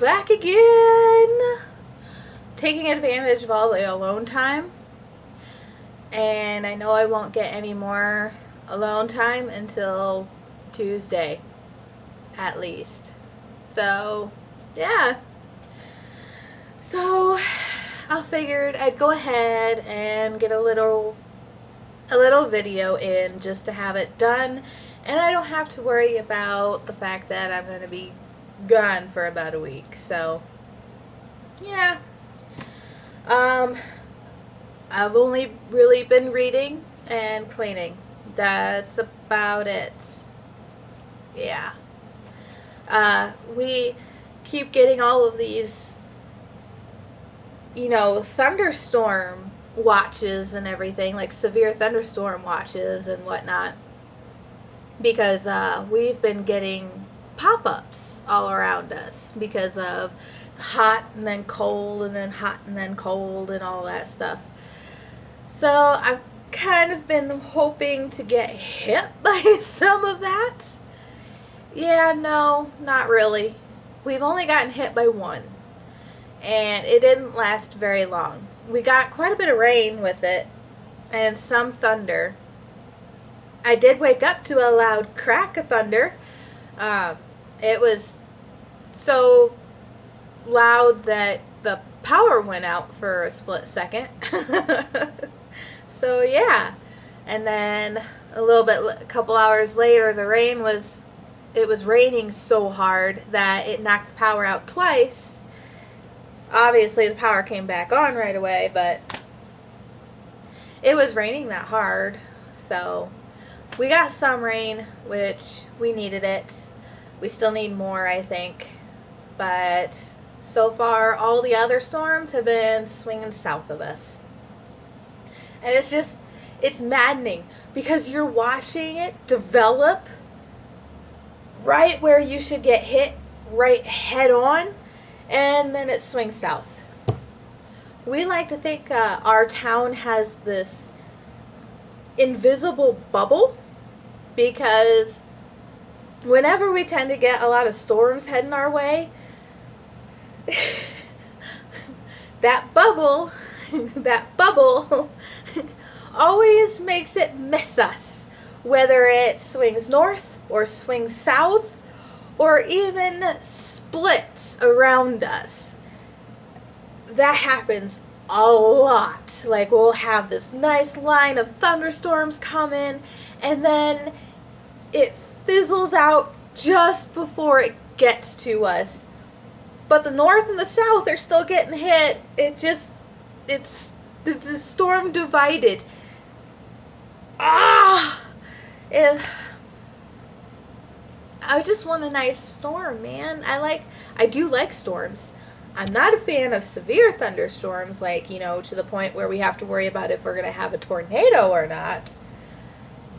back again, taking advantage of all the alone time. And I know I won't get any more alone time until Tuesday, at least. So, yeah. So, I figured I'd go ahead and get a little video in just to have it done, and I don't have to worry about the fact that I'm going to be gone for about a week. So, yeah. I've only really been reading and cleaning. That's about it. Yeah. We keep getting all of these, thunderstorm watches and everything, like severe thunderstorm watches and whatnot, because we've been getting pop-ups all around us because of hot and then cold and then hot and then cold and all that stuff. So I've kind of been hoping to get hit by some of that. Yeah, no, not really. We've only gotten hit by one, and it didn't last very long. We got quite a bit of rain with it and some thunder. I did wake up to a loud crack of thunder. It was so loud that the power went out for a split second. So yeah, and then a couple hours later, it was raining so hard that it knocked the power out twice. Obviously the power came back on right away, but it was raining that hard. So we got some rain, which we needed it. We still need more, I think. But so far, all the other storms have been swinging south of us. And it's maddening because you're watching it develop right where you should get hit right head on, and then it swings south. We like to think our town has this invisible bubble, because whenever we tend to get a lot of storms heading our way, that bubble always makes it miss us, whether it swings north or swings south or even splits around us. That happens a lot. Like, we'll have this nice line of thunderstorms coming, and then it fizzles out just before it gets to us. But the north and the south are still getting hit. It's a storm divided. I just want a nice storm, man. I do like storms. I'm not a fan of severe thunderstorms, like, to the point where we have to worry about if we're going to have a tornado or not.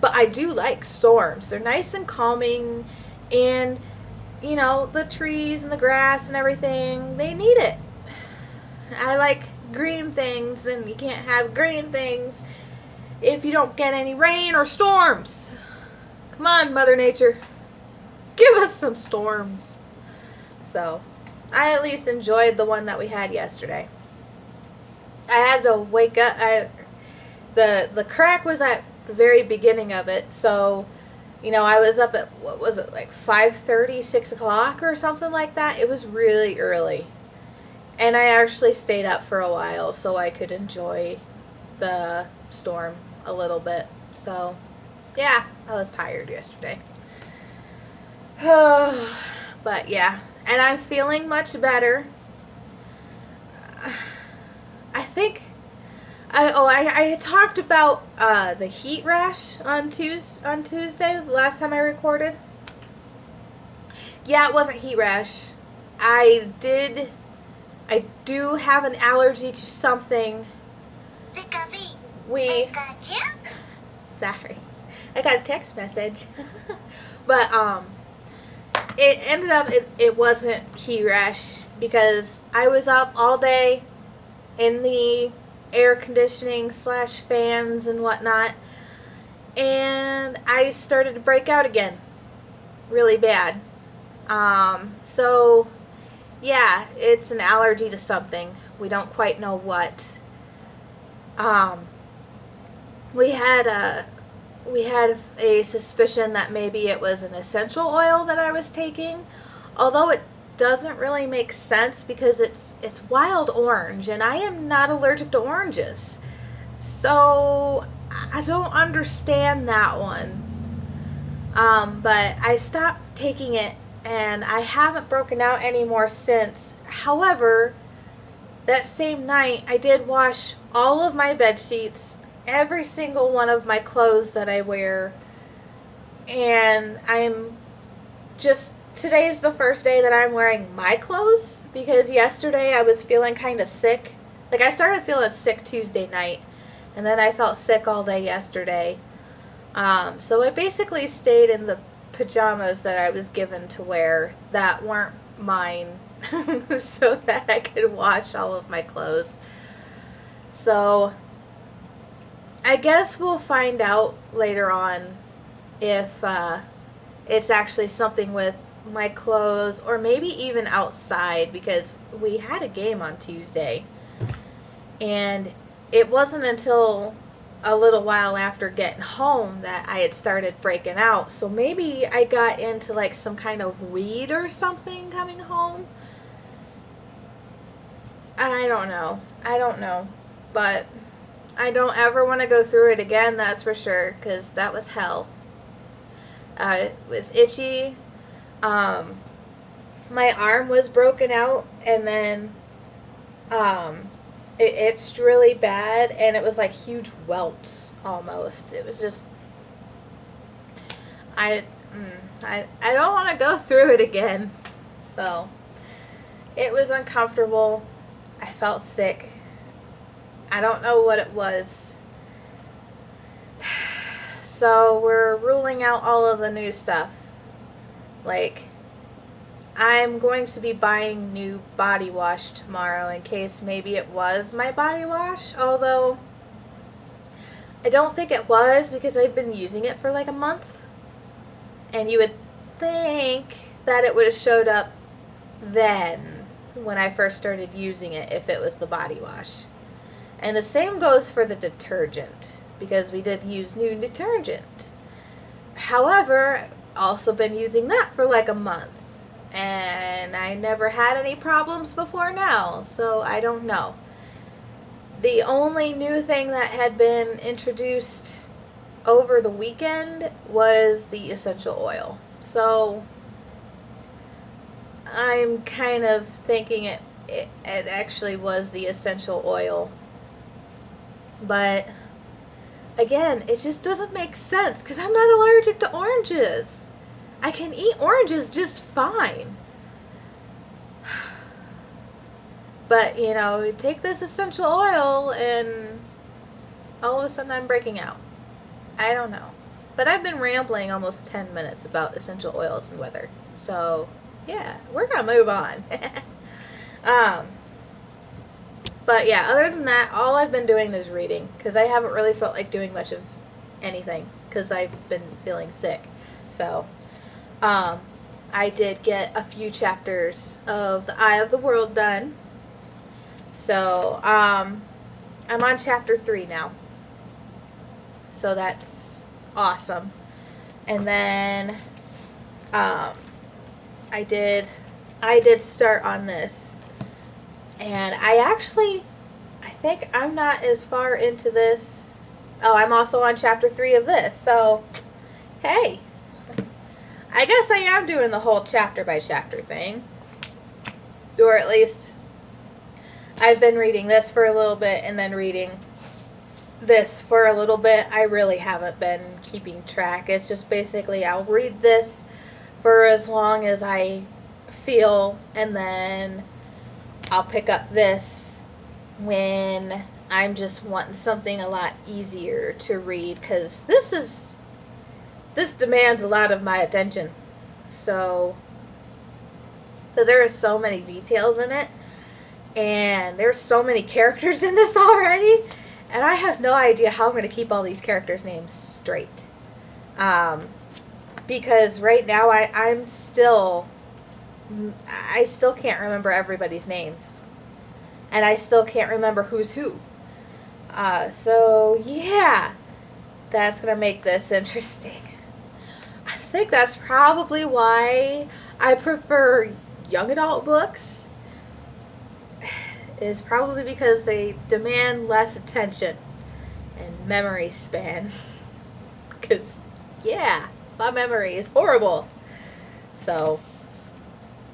But I do like storms. They're nice and calming, and, the trees and the grass and everything, they need it. I like green things, and you can't have green things if you don't get any rain or storms. Come on, Mother Nature. Give us some storms. So, I at least enjoyed the one that we had yesterday. I had to wake up. The crack was at the very beginning of it, so, I was up at, what was it, like 5:30, 6 o'clock or something like that. It was really early. And I actually stayed up for a while so I could enjoy the storm a little bit. So, yeah, I was tired yesterday. But yeah, and I'm feeling much better. I think I had talked about the heat rash on Tuesday, the last time I recorded. Yeah, it wasn't heat rash. I do have an allergy to something. Sorry, I got a text message. But it ended up it wasn't heat rash, because I was up all day in the air conditioning / fans and whatnot, and I started to break out again really bad. So Yeah, it's an allergy to something. We don't quite know what. Um, we had a we had a suspicion that maybe it was an essential oil that I was taking, although it doesn't really make sense because it's wild orange and I am not allergic to oranges. So I don't understand that one. But I stopped taking it and I haven't broken out anymore since. However, that same night I did wash all of my bed sheets, every single one of my clothes that I wear, and I'm just today's the first day that I'm wearing my clothes because yesterday I was feeling kind of sick. Like I started feeling sick Tuesday night and then I felt sick all day yesterday. So I basically stayed in the pajamas that I was given to wear that weren't mine so that I could wash all of my clothes. So I guess we'll find out later on if it's actually something with my clothes or maybe even outside because we had a game on Tuesday and it wasn't until a little while after getting home that I had started breaking out. So maybe I got into like some kind of weed or something coming home. I don't know. I don't know. But I don't ever want to go through it again, that's for sure, because that was hell. It was itchy. My arm was broken out, and then it itched really bad, and it was like huge welts almost. It was just I I don't want to go through it again. So it was uncomfortable. I felt sick. I don't know what it was. So we're ruling out all of the new stuff. Like, I'm going to be buying new body wash tomorrow in case maybe it was my body wash. Although, I don't think it was because I've been using it for like a month. And you would think that it would have showed up then when I first started using it if it was the body wash. And the same goes for the detergent because we did use new detergent. However, also been using that for like a month and I never had any problems before now, so I don't know. The only new thing that had been introduced over the weekend was the essential oil. So I'm kind of thinking it actually was the essential oil. But again, it just doesn't make sense because I'm not allergic to oranges. I can eat oranges just fine. But, you know, you take this essential oil and all of a sudden I'm breaking out. I don't know. But I've been rambling almost 10 minutes about essential oils and weather. So, yeah, we're going to move on. But yeah, other than that, all I've been doing is reading because I haven't really felt like doing much of anything because I've been feeling sick. So, I did get a few chapters of The Eye of the World done. So, I'm on chapter 3 now. So that's awesome. And then, I did start on this. And I think I'm not as far into this. Oh, I'm also on chapter 3 of this. So, hey. I guess I am doing the whole chapter by chapter thing. Or at least, I've been reading this for a little bit and then reading this for a little bit. I really haven't been keeping track. It's just basically I'll read this for as long as I feel and then I'll pick up this when I'm just wanting something a lot easier to read because this demands a lot of my attention. So, because there are so many details in it and there's so many characters in this already and I have no idea how I'm going to keep all these characters' names straight. Because right now I'm still I still can't remember everybody's names. And I still can't remember who's who. So, yeah, that's going to make this interesting. I think that's probably why I prefer young adult books, is probably because they demand less attention and memory span. Because, yeah, my memory is horrible. So,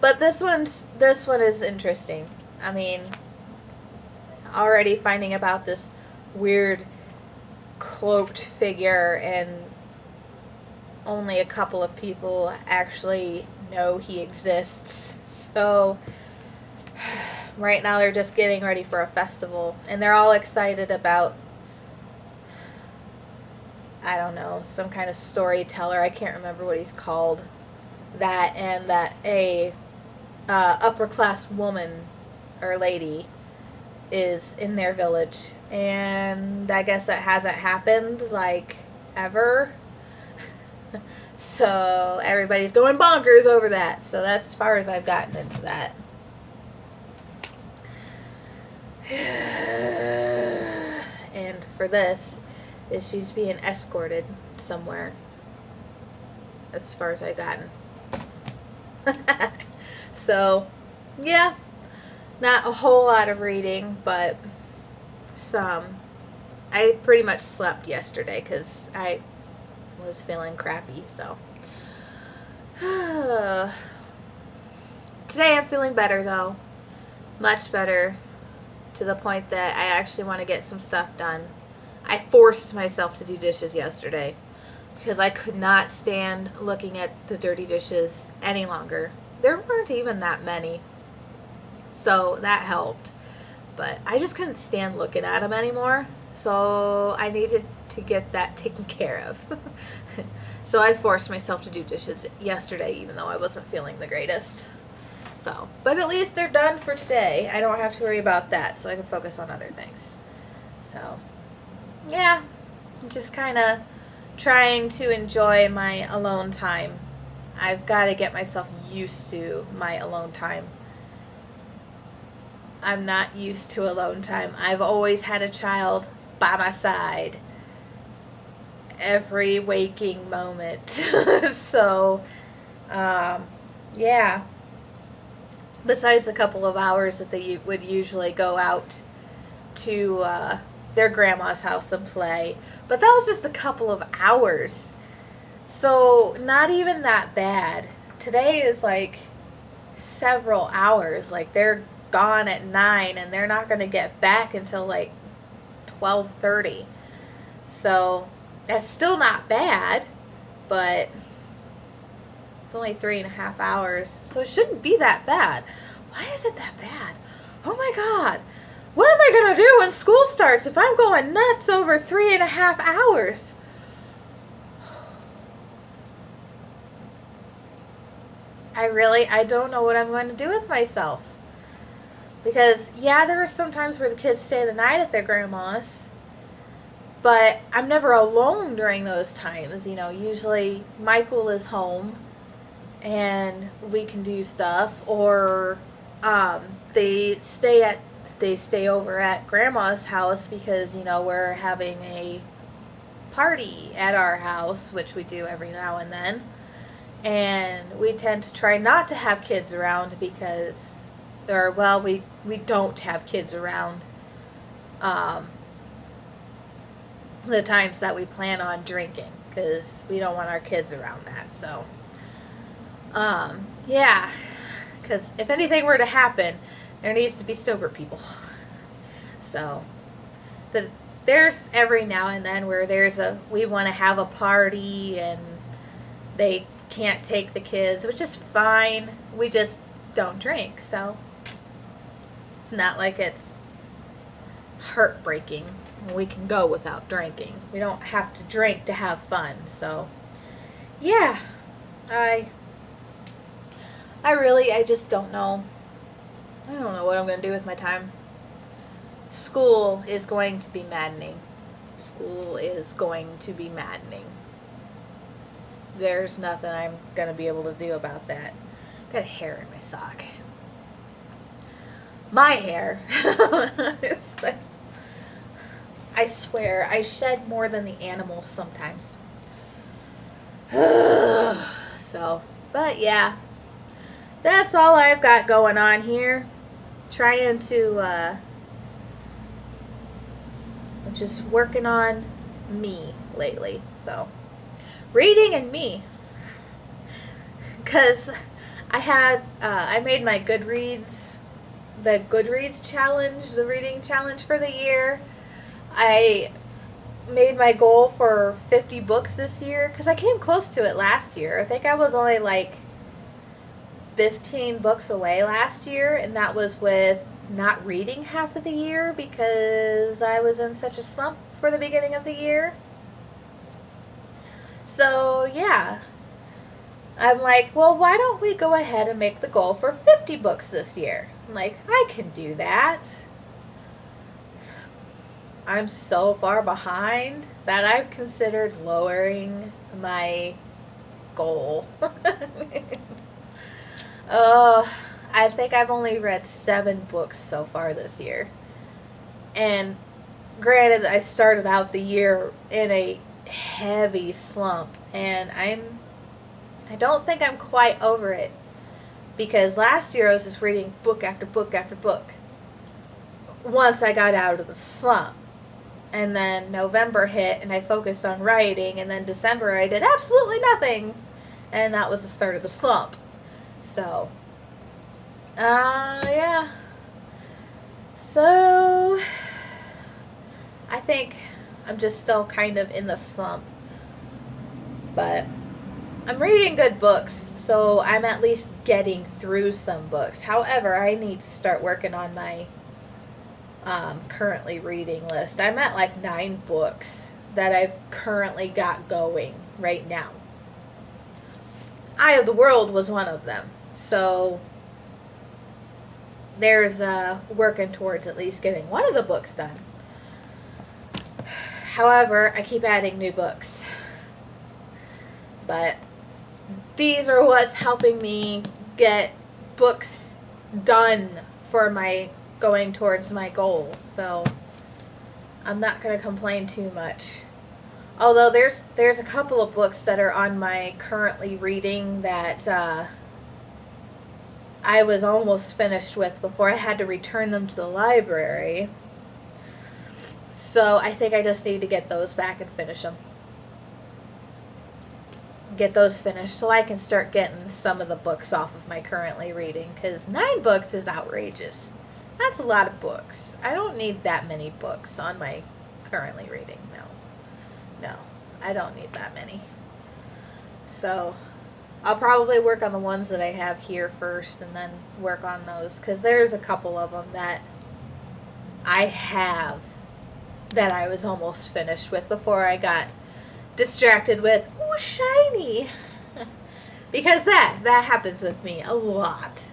but this one is interesting. I mean, already finding about this weird cloaked figure, and only a couple of people actually know he exists. So right now they're just getting ready for a festival, and they're all excited about, I don't know, some kind of storyteller. I can't remember what he's called. That, and that a upper class woman or lady is in their village, and I guess that hasn't happened like ever. So everybody's going bonkers over that. So that's as far as I've gotten into that. And for this, is she's being escorted somewhere. That's as far as I've gotten. So, yeah, not a whole lot of reading, but some. I pretty much slept yesterday because I was feeling crappy, so. Today I'm feeling better, though. Much better, to the point that I actually want to get some stuff done. I forced myself to do dishes yesterday because I could not stand looking at the dirty dishes any longer. There weren't even that many, so that helped. But I just couldn't stand looking at them anymore, so I needed to get that taken care of. So I forced myself to do dishes yesterday, even though I wasn't feeling the greatest. So, but at least they're done for today. I don't have to worry about that, so I can focus on other things. So, yeah, just kind of trying to enjoy my alone time. I've got to get myself used to my alone time. I'm not used to alone time. I've always had a child by my side every waking moment. So, yeah. Besides the couple of hours that they would usually go out to their grandma's house and play. But that was just a couple of hours. So, not even that bad. Today is like several hours. Like, they're gone at 9 and they're not going to get back until like 12:30. So, that's still not bad, but it's only 3.5 hours. So, it shouldn't be that bad. Why is it that bad? Oh my God. What am I going to do when school starts if I'm going nuts over 3.5 hours? I don't know what I'm going to do with myself. Because, yeah, there are some times where the kids stay the night at their grandma's, but I'm never alone during those times. You know, usually Michael is home and we can do stuff, or they stay over at grandma's house because, you know, we're having a party at our house, which we do every now and then. And we tend to try not to have kids around because, or, well, we don't have kids around the times that we plan on drinking because we don't want our kids around that. So, yeah, because if anything were to happen, there needs to be sober people. So, there's every now and then where we want to have a party and they can't take the kids, which is fine. We just don't drink, so it's not like it's heartbreaking. We can go without drinking. We don't have to drink to have fun. So, yeah, I just don't know. I don't know what I'm going to do with my time. School is going to be maddening. School is going to be maddening. There's nothing I'm going to be able to do about that. Got hair in my sock. My hair. It's like, I swear, I shed more than the animals sometimes. So, but yeah. That's all I've got going on here. Trying to, I'm just working on me lately. So, reading and me. Because I made my Goodreads, the Goodreads challenge, the reading challenge for the year. I made my goal for 50 books this year because I came close to it last year. I think I was only like 15 books away last year, and that was with not reading half of the year because I was in such a slump for the beginning of the year. So, yeah. I'm like, well, why don't we go ahead and make the goal for 50 books this year? I'm like, I can do that. I'm so far behind that I've considered lowering my goal. I think I've only read 7 books so far this year. And granted, I started out the year in a heavy slump, and I don't think I'm quite over it. Because last year I was just reading book after book after book. Once I got out of the slump. And then November hit and I focused on writing. And then December I did absolutely nothing. And that was the start of the slump. So, yeah. So, I think I'm just still kind of in the slump. But I'm reading good books, so I'm at least getting through some books. However, I need to start working on my currently reading list. I'm at like 9 books that I've currently got going right now. Eye of the World was one of them. So there's working towards at least getting one of the books done. However, I keep adding new books. But these are what's helping me get books done for my going towards my goal. So I'm not going to complain too much. Although there's a couple of books that are on my currently reading that I was almost finished with before I had to return them to the library. So I think I just need to get those back and finish them. Get those finished so I can start getting some of the books off of my currently reading, because 9 books is outrageous. That's a lot of books. I don't need that many books on my currently reading. No, I don't need that many. So I'll probably work on the ones that I have here first and then work on those, because there's a couple of them that I have that I was almost finished with before I got distracted with, ooh, shiny. Because that happens with me a lot.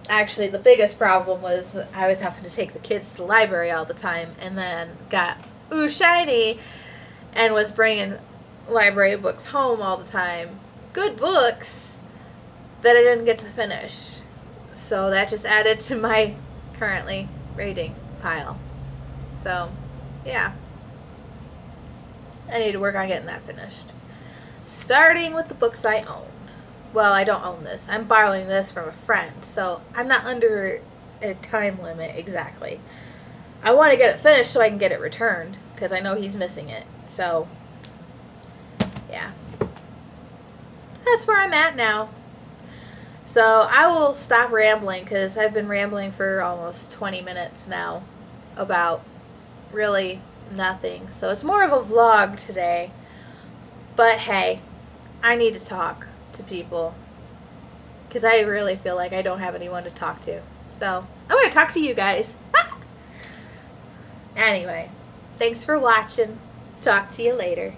Actually, the biggest problem was I was having to take the kids to the library all the time, and then got, ooh, shiny, and was bringing library books home all the time. Good books that I didn't get to finish. So that just added to my currently reading pile. So, yeah. I need to work on getting that finished. Starting with the books I own. Well, I don't own this. I'm borrowing this from a friend, so I'm not under a time limit exactly. I want to get it finished so I can get it returned, because I know he's missing it. So, yeah. That's where I'm at now. So, I will stop rambling, because I've been rambling for almost 20 minutes now about really nothing. So it's more of a vlog today. But hey, I need to talk to people, because I really feel like I don't have anyone to talk to. So I'm going to talk to you guys. Anyway, thanks for watching. Talk to you later.